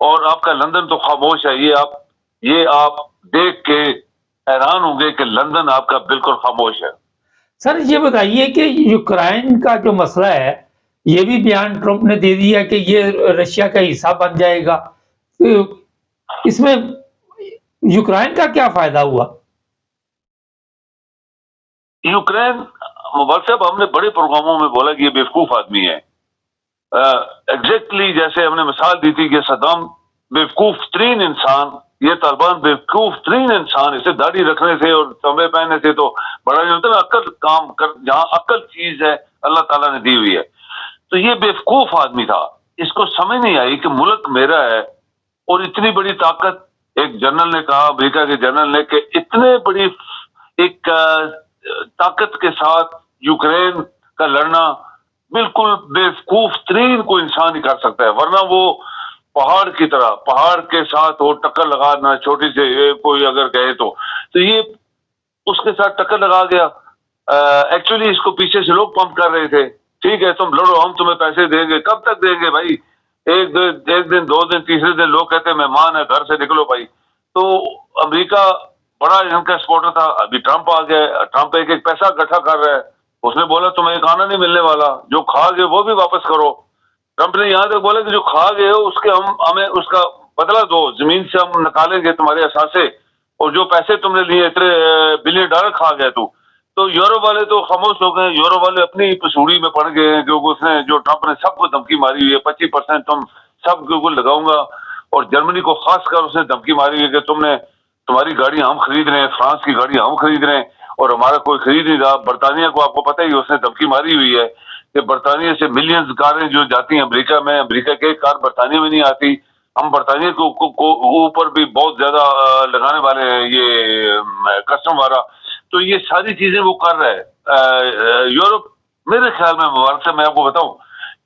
اور آپ کا لندن تو خاموش ہے. یہ آپ دیکھ کے حیران ہوں گے کہ لندن آپ کا بالکل خاموش ہے. سر یہ بتائیے کہ یوکرائن کا جو مسئلہ ہے یہ بھی بیان ٹرمپ نے دے دیا کہ یہ رشیا کا حصہ بن جائے گا. تو اس میں یوکرائن کا کیا فائدہ ہوا؟ یوکرین مبارک صاحب ہم نے بڑے پروگراموں میں بولا کہ یہ بیوقوف آدمی ہے. ایگزیکٹلی جیسے ہم نے مثال دی تھی کہ صدام بیوقوف ترین انسان، یہ طالبان بیوقوف ترین انسان، اسے داڑھی رکھنے سے اور تمبے پہننے سے تو بڑا نہیں ہوتا نا. عقل کام کر، جہاں عقل چیز ہے اللہ تعالیٰ نے دی ہوئی ہے. تو یہ بیوقوف آدمی تھا، اس کو سمجھ نہیں آئی کہ ملک میرا ہے اور اتنی بڑی طاقت. ایک جنرل نے کہا، امریکہ کے جنرل نے، کہ اتنے بڑی ایک طاقت کے ساتھ یوکرین کا لڑنا بالکل بیوقوف ترین کوئی انسان ہی کر سکتا ہے. ورنہ وہ پہاڑ کی طرح، پہاڑ کے ساتھ وہ ٹکر لگانا چھوٹی سے کوئی اگر کہے تو یہ اس کے ساتھ ٹکر لگا گیا. ایکچولی اس کو پیچھے سے لوگ پمپ کر رہے تھے، ٹھیک ہے تم لڑو، ہم تمہیں پیسے دیں گے. کب تک دیں گے بھائی؟ ایک دن، 2 دن، تیسرے دن لوگ کہتے ہیں مہمان ہے گھر سے نکلو بھائی. تو امریکہ بڑا ان کا سپورٹر تھا. ابھی ٹرمپ آ گیا، ٹرمپ ایک پیسہ اکٹھا کر رہا ہے. اس نے بولا تمہیں ایک آنا نہیں ملنے والا، جو کھا گئے وہ بھی واپس کرو. ٹرمپ نے یہاں تک بولا کہ جو کھا گئے ہو اس کے ہمیں اس کا بدلہ دو، زمین سے ہم نکالیں گے تمہارے اثاثے، اور جو پیسے تم نے لیے اتنے $1 بلین کھا گئے تو یورپ والے تو خاموش ہو گئے. یورپ والے اپنی پسوڑی میں پڑ گئے ہیں کیونکہ اس نے، جو ٹرمپ نے سب کو دھمکی ماری ہوئی ہے 25% تم سب کے اوپر لگاؤں گا. اور جرمنی کو خاص کر اس نے دھمکی ماری ہوئی ہے کہ تمہاری گاڑی ہم خرید رہے ہیں، فرانس کی گاڑی ہم خرید رہے ہیں اور ہمارا کوئی خرید نہیں رہا. برطانیہ کو آپ کو پتہ ہی اس نے دھمکی ماری ہوئی ہے کہ برطانیہ سے ملینز کاریں جو جاتی ہیں امریکہ میں، امریکہ کے کار برطانیہ میں نہیں آتی. ہم برطانیہ کو اوپر بھی بہت زیادہ لگانے والے ہیں یہ کسٹم وغیرہ. تو یہ ساری چیزیں وہ کر رہے ہیں. یورپ میرے خیال میں، مبارک سے میں آپ کو بتاؤں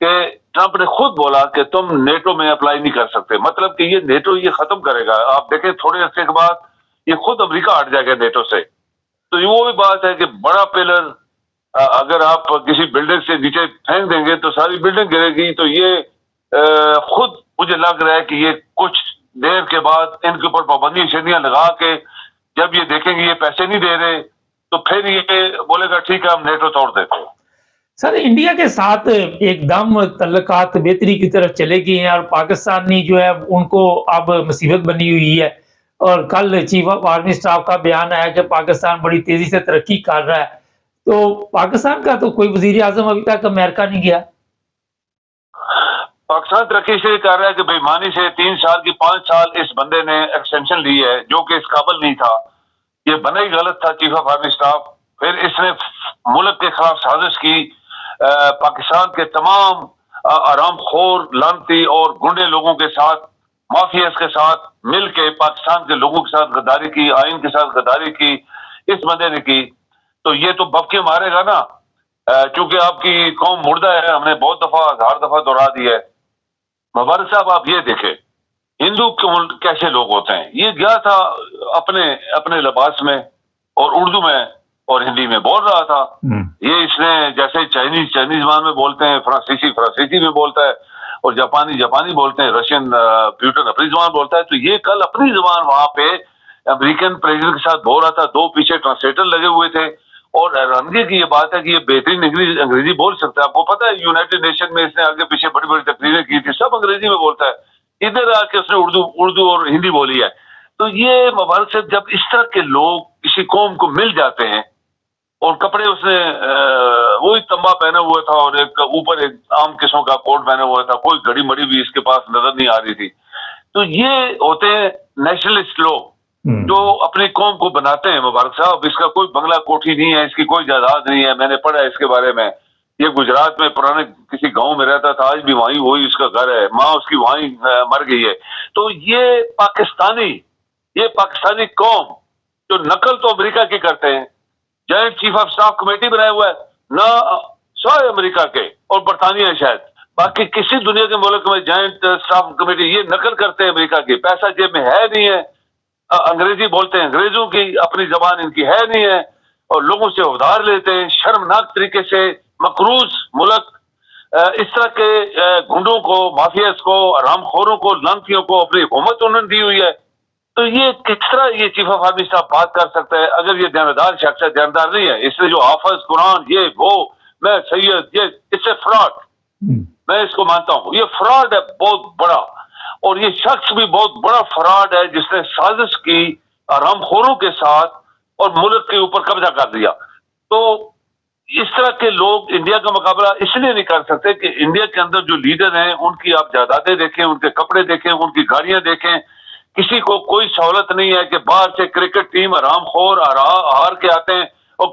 کہ ٹرمپ نے خود بولا کہ تم نیٹو میں اپلائی نہیں کر سکتے. مطلب کہ یہ نیٹو یہ ختم کرے گا. آپ دیکھیں تھوڑے عرصے کے بعد یہ خود امریکہ ہٹ جائے گا نیٹو سے. تو یہ وہ بھی بات ہے کہ بڑا پلر اگر آپ کسی بلڈنگ سے نیچے پھینک دیں گے تو ساری بلڈنگ گرے گی. تو یہ خود مجھے لگ رہا ہے کہ یہ کچھ دیر کے بعد ان کے اوپر پابندیاں شدیاں لگا کے جب یہ دیکھیں گے یہ پیسے نہیں دے رہے تو پھر یہ بولے گا ٹھیک ہے ہم نیٹو توڑ دیتے ہیں. سر انڈیا کے ساتھ ایک دم تعلقات بہتری کی طرف چلے گئے ہیں اور پاکستانی جو ہے ان کو اب مصیبت بنی ہوئی ہے. اور کل چیف آف آرمی اسٹاف کا بیان آیا کہ پاکستان بڑی تیزی سے ترقی کر رہا ہے. تو پاکستان کا تو کوئی وزیر اعظم ابھی تک امریکہ نہیں گیا. پاکستان ترقی اس لیے کر رہا ہے کہ بےایمانی سے 3 سال کی 5 سال اس بندے نے ایکسٹینشن لی ہے جو کہ اس قابل نہیں تھا. یہ بنا ہی غلط تھا چیف آف آرمی اسٹاف. پھر اس نے ملک کے خلاف سازش کی. پاکستان کے تمام آرام خور، لانتی اور گنڈے لوگوں کے ساتھ، مافیاز کے ساتھ مل کے پاکستان کے لوگوں کے ساتھ غداری کی، آئین کے ساتھ غداری کی اس بندے نے کی. تو یہ تو بب کے مارے گا نا، چونکہ آپ کی قوم مردہ ہے. ہم نے بہت دفعہ، 1000 دفعہ دہرا دی ہے. مبارک صاحب آپ یہ دیکھیں ہندو کیسے لوگ ہوتے ہیں. یہ گیا تھا اپنے لباس میں اور اردو میں اور ہندی میں بول رہا تھا. یہ اس نے جیسے چائنیز زبان میں بولتے ہیں، فرانسیسی میں بولتا ہے، اور جاپانی بولتے ہیں، رشین پیوٹن اپنی زبان بولتا ہے. تو یہ کل اپنی زبان وہاں پہ امریکن پریزیڈنٹ کے ساتھ بول رہا تھا. 2 پیچھے ٹرانسلیٹر لگے ہوئے تھے. اور حیرانگی کی یہ بات ہے کہ یہ بہترین انگریزی بول سکتا ہے. آپ کو پتا ہے یونائٹڈ نیشن میں اس نے آگے پیچھے بڑی بڑی تقریریں کی تھی، سب انگریزی میں بولتا ہے. ادھر آ کے اس نے اردو اور ہندی بولی ہے. تو یہ مبارک سے جب اس طرح کے لوگ کسی قوم کو مل جاتے ہیں، اور کپڑے اس نے وہی تمبا پہنا ہوا تھا اور ایک اوپر ایک عام قسم کا کوٹ پہنا ہوا تھا، کوئی گھڑی مڑی بھی اس کے پاس نظر نہیں آ رہی تھی. تو یہ ہوتے ہیں نیشنلسٹ لوگ جو اپنی قوم کو بناتے ہیں. مبارک صاحب اس کا کوئی بنگلہ کوٹھی نہیں ہے، اس کی کوئی جائیداد نہیں ہے. میں نے پڑھا ہے اس کے بارے میں. یہ گجرات میں پرانے کسی گاؤں میں رہتا تھا، آج بھی وہی اس کا گھر ہے. ماں اس کی وہیں مر گئی ہے. تو یہ پاکستانی قوم جو نقل تو امریکہ کی کرتے ہیں، joint chief of staff committee بنایا ہوا ہے نہ سوائے امریکہ کے اور برطانیہ شاید باقی کسی دنیا کے ملک میں جوائنٹ اسٹاف کمیٹی یہ نقل کرتے ہیں امریکہ کی. پیسہ جیب میں ہے نہیں ہے، انگریزی بولتے ہیں، انگریزوں کی اپنی زبان ان کی ہے نہیں ہے، اور لوگوں سے ادھار لیتے ہیں شرمناک طریقے سے. مقروض ملک اس طرح کے گنڈوں کو، مافیاز کو، حرام خوروں کو، لانتیوں کو اپنی حکومت انہوں نے دی ہوئی ہے. تو یہ کس طرح یہ چیف آف آرمی صاحب بات کر سکتا ہے اگر یہ دیندار شخص ہے؟ دیندار نہیں ہے. اس نے جو حافظ قرآن یہ وہ میں سید یہ اس سے فراڈ، میں اس کو مانتا ہوں یہ فراڈ ہے بہت بڑا، اور یہ شخص بھی بہت بڑا فراڈ ہے جس نے سازش کی حرام خوروں کے ساتھ اور ملک کے اوپر قبضہ کر دیا. تو اس طرح کے لوگ انڈیا کا مقابلہ اس لیے نہیں کر سکتے کہ انڈیا کے اندر جو لیڈر ہیں ان کی آپ جائیدادیں دیکھیں، ان کے کپڑے دیکھیں، ان کی گاڑیاں دیکھیں. کسی کو کوئی سہولت نہیں ہے کہ باہر سے کرکٹ ٹیم حرام خور ہار کے آتے ہیں اور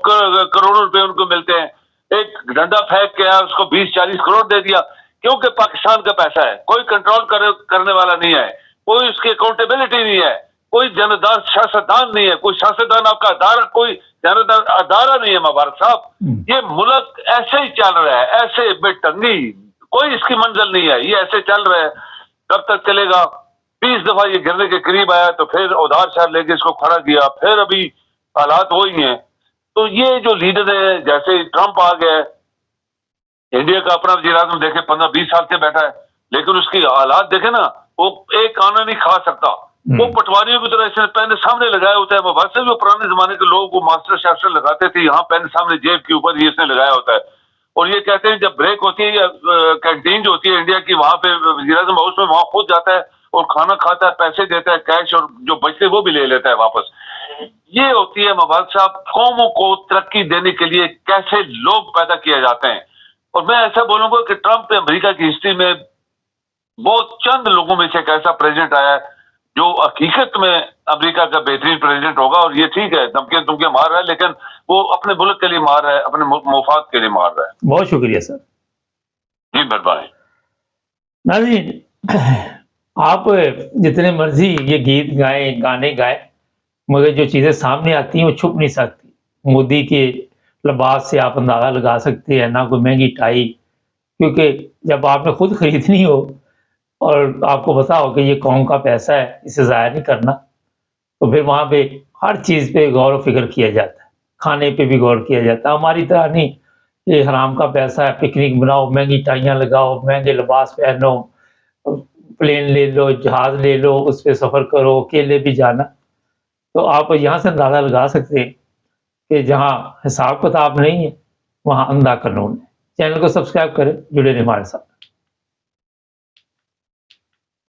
کروڑوں روپے ان کو ملتے ہیں. ایک ڈنڈا پھینک کے اس کو 20-40 کروڑ دے دیا کیونکہ پاکستان کا پیسہ ہے. کوئی کنٹرول کرنے والا نہیں ہے، کوئی اس کی اکاؤنٹیبلٹی نہیں ہے، کوئی جانبدار سیاستدان نہیں ہے، کوئی سیاستدان آپ کا ادارہ، کوئی جانبدار ادارہ نہیں ہے. مبارک صاحب یہ ملک ایسے ہی چل رہا ہے، ایسے بے ٹنگی، کوئی اس کی منزل نہیں ہے. یہ ایسے چل رہا ہے، کب تک چلے گا؟ 20 دفعہ یہ گرنے کے قریب آیا تو پھر ادھار شہر لے کے اس کو کھڑا کیا، پھر ابھی حالات وہی ہیں. تو یہ جو لیڈر ہے جیسے ٹرمپ آ گیا ہے، انڈیا کا اپنا وزیر اعظم دیکھیں 15-20 سال سے بیٹھا ہے، لیکن اس کی حالات دیکھیں نا، وہ ایک کھانا نہیں کھا سکتا. وہ پٹواریوں کی طرح اس نے پین سامنے لگایا ہوتا ہے. ویسے بھی وہ پرانے زمانے کے لوگ وہ ماسٹر شاسٹر لگاتے تھے، یہاں پین سامنے جیب کے اوپر یہ اس نے لگایا ہوتا ہے. اور یہ کہتے ہیں جب بریک ہوتی ہے یا کینٹین جو ہوتی ہے انڈیا کی، وہاں پہ وزیر اعظم ہاؤس میں وہاں خود جاتا ہے اور کھانا کھاتا ہے، پیسے دیتا ہے کیش، اور جو بچتے وہ بھی لے لیتا ہے واپس. یہ ہوتی ہے مبارک صاحب قوموں کو ترقی دینے کے لیے کیسے لوگ پیدا کیے جاتے ہیں. اور میں ایسا بولوں گا کہ ٹرمپ امریکہ کی ہسٹری میں بہت چند لوگوں میں سے ایک ایسا پریزیڈنٹ آیا ہے جو حقیقت میں امریکہ کا بہترین پریزیڈنٹ ہوگا. اور یہ ٹھیک ہے دھمکیاں مار رہا ہے، لیکن وہ اپنے ملک کے لیے مار رہا ہے، اپنے مفاد کے لیے مار رہا ہے. بہت شکریہ سر. جی مہربانی. ناظرین، آپ جتنے مرضی یہ گیت گائیں، گانے گائیں، مگر جو چیزیں سامنے آتی ہیں وہ چھپ نہیں سکتی. مودی کے لباس سے آپ اندازہ لگا سکتے ہیں، نہ کوئی مہنگی ٹائی، کیونکہ جب آپ نے خود خریدنی ہو اور آپ کو پتا ہو کہ یہ قوم کا پیسہ ہے، اسے ضائع نہیں کرنا، تو پھر وہاں پہ ہر چیز پہ غور و فکر کیا جاتا ہے، کھانے پہ بھی غور کیا جاتا ہے. ہماری طرح نہیں یہ حرام کا پیسہ ہے، پکنک بناؤ، مہنگی ٹائیاں لگاؤ، مہنگے لباس پہنو، پلین لے لو، جہاز لے لو، اس پہ سفر کرو، اکیلے بھی جانا. تو آپ یہاں سے اندازہ لگا سکتے ہیں کہ جہاں حساب کتاب نہیں ہے وہاں اندھا قانون ہے. چینل کو سبسکرائب کریں، جڑے رہیں ہمارے ساتھ.